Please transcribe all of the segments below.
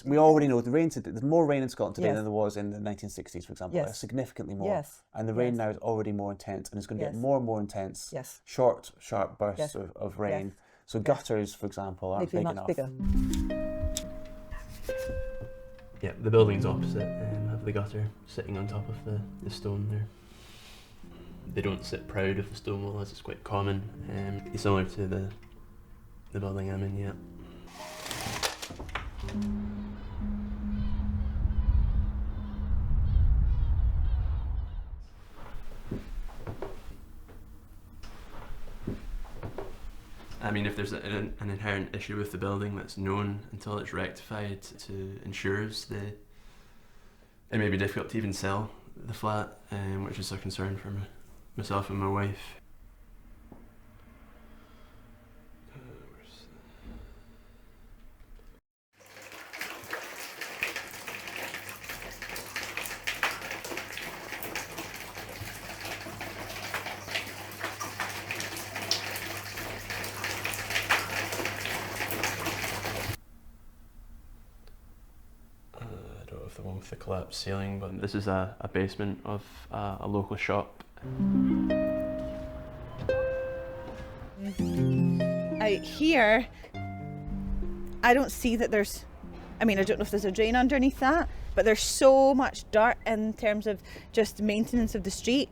We already know there's more rain in Scotland today than there was in the 1960s, for example. Significantly more. And the rain now is already more intense, and it's going to get more and more intense. Short, sharp bursts of rain. So gutters, for example, aren't big enough. Yeah, the buildings opposite have the gutter sitting on top of the stone there. They don't sit proud of the stone wall, as it's quite common. Similar to the building I'm in, yeah. I mean, if there's an inherent issue with the building that's known until it's rectified to insurers, it may be difficult to even sell the flat, which is a concern for myself and my wife. The one with the collapsed ceiling, but this is a basement of a local shop. Out here, I don't see that there's, I don't know if there's a drain underneath that, but there's so much dirt in terms of just maintenance of the street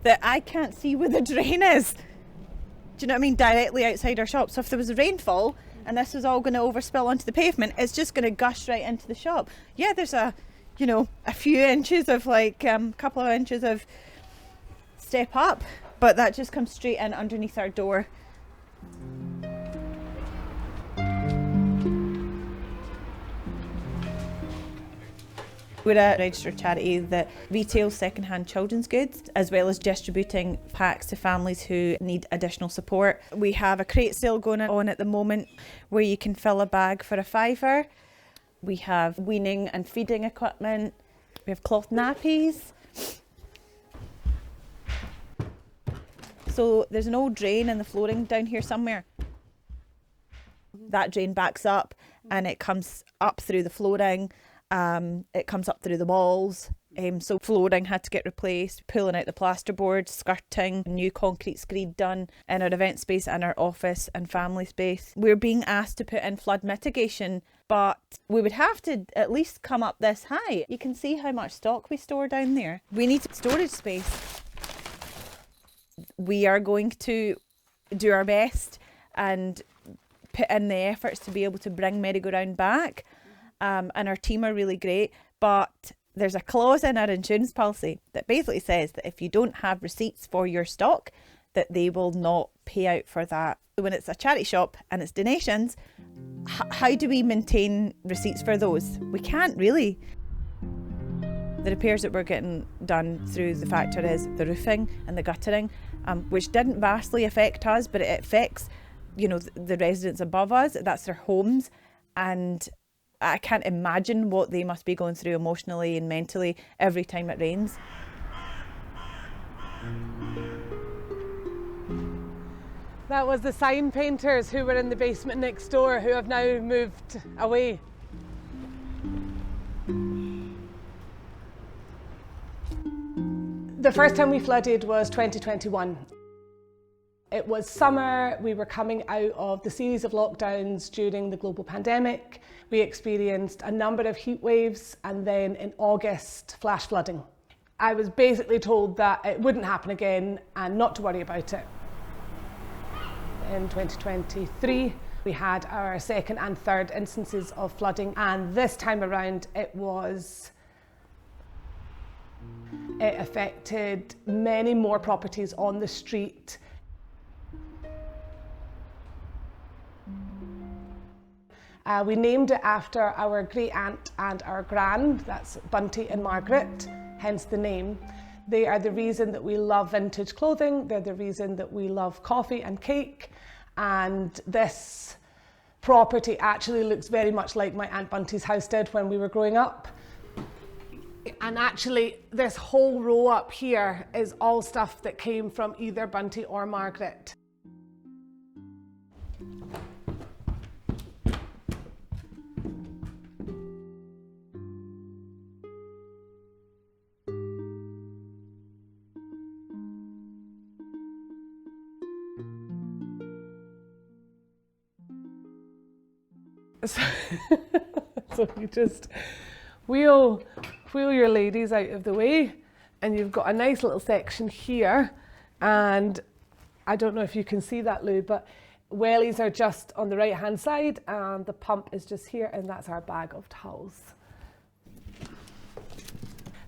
that I can't see where the drain is. Do you know what I mean? Directly outside our shop. So if there was a rainfall, and this is all going to overspill onto the pavement, it's just going to gush right into the shop. Yeah, there's a few inches of couple of inches of step up, but that just comes straight in underneath our door. We're a registered charity that retails second-hand children's goods, as well as distributing packs to families who need additional support. We have a crate sale going on at the moment where you can fill a bag for £5. We have weaning and feeding equipment. We have cloth nappies. So there's an old drain in the flooring down here somewhere. That drain backs up and it comes up through the flooring. It comes up through the walls, so flooring had to get replaced, pulling out the plasterboard, skirting, new concrete screed done in our event space and our office and family space. We're being asked to put in flood mitigation, but we would have to at least come up this high. You can see how much stock we store down there. We need storage space. We are going to do our best and put in the efforts to be able to bring merry-go-round back. And our team are really great, but there's a clause in our insurance policy that basically says that if you don't have receipts for your stock, that they will not pay out for that. When it's a charity shop and it's donations, how do we maintain receipts for those? We can't really. The repairs that we're getting done through the factor is the roofing and the guttering, which didn't vastly affect us, but it affects, the residents above us. That's their homes, and I can't imagine what they must be going through emotionally and mentally every time it rains. That was the sign painters who were in the basement next door, who have now moved away. The first time we flooded was 2021. It was summer, we were coming out of the series of lockdowns during the global pandemic. We experienced a number of heat waves and then in August, flash flooding. I was basically told that it wouldn't happen again and not to worry about it. In 2023, we had our second and third instances of flooding, and this time around it affected many more properties on the street. We named it after our great aunt and our grand, that's Bunty and Margaret, hence the name. They are the reason that we love vintage clothing, they're the reason that we love coffee and cake, and this property actually looks very much like my Aunt Bunty's house did when we were growing up. And actually, this whole row up here is all stuff that came from either Bunty or Margaret. So you just wheel your ladies out of the way, and you've got a nice little section here, and I don't know if you can see that, Lou, but wellies are just on the right hand side and the pump is just here, and that's our bag of towels.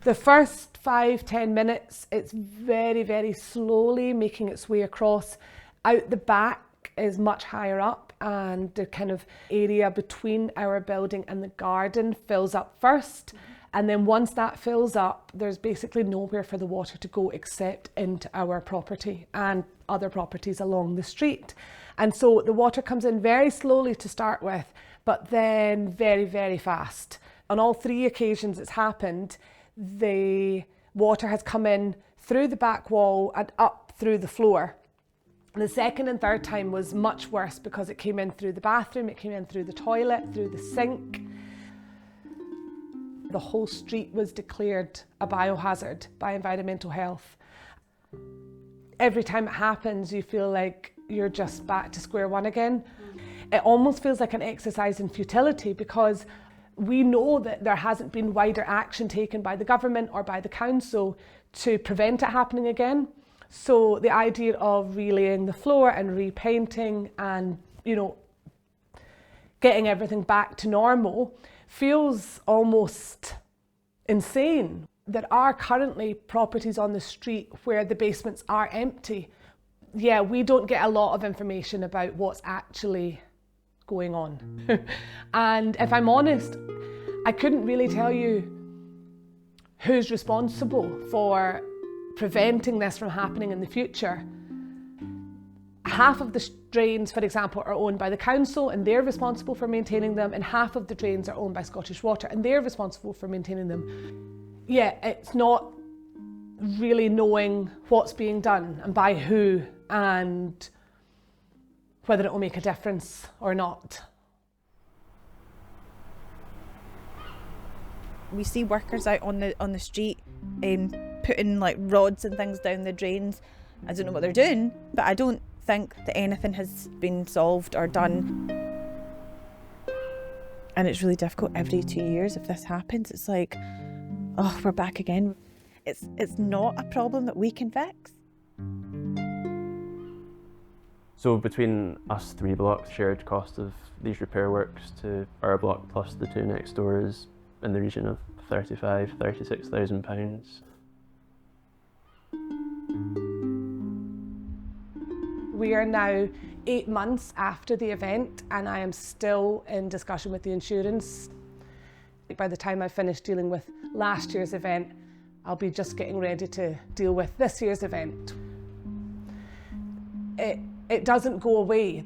The first 5-10 minutes, it's very, very slowly making its way across. Out the back is much higher up, and the kind of area between our building and the garden fills up first. And then once that fills up, there's basically nowhere for the water to go except into our property and other properties along the street. And so the water comes in very slowly to start with, but then very, very fast. On all 3 occasions it's happened, the water has come in through the back wall and up through the floor. The second and third time was much worse because it came in through the bathroom, it came in through the toilet, through the sink. The whole street was declared a biohazard by Environmental Health. Every time it happens, you feel like you're just back to square one again. It almost feels like an exercise in futility, because we know that there hasn't been wider action taken by the government or by the council to prevent it happening again. So the idea of relaying the floor and repainting and, getting everything back to normal feels almost insane. There are currently properties on the street where the basements are empty. Yeah, we don't get a lot of information about what's actually going on. And if I'm honest, I couldn't really tell you who's responsible for preventing this from happening in the future. Half of the drains, for example, are owned by the council and they're responsible for maintaining them, and half of the drains are owned by Scottish Water and they're responsible for maintaining them. Yeah, it's not really knowing what's being done and by who and whether it will make a difference or not. We see workers out on the street putting like rods and things down the drains. I don't know what they're doing, but I don't think that anything has been solved or done. And it's really difficult. Every 2 years if this happens, it's like, oh, we're back again. It's not a problem that we can fix. So between us 3 blocks, shared cost of these repair works to our block plus the 2 next door is in the region of £36,000. We are now 8 months after the event and I am still in discussion with the insurance. By the time I finish dealing with last year's event, I'll be just getting ready to deal with this year's event. It doesn't go away.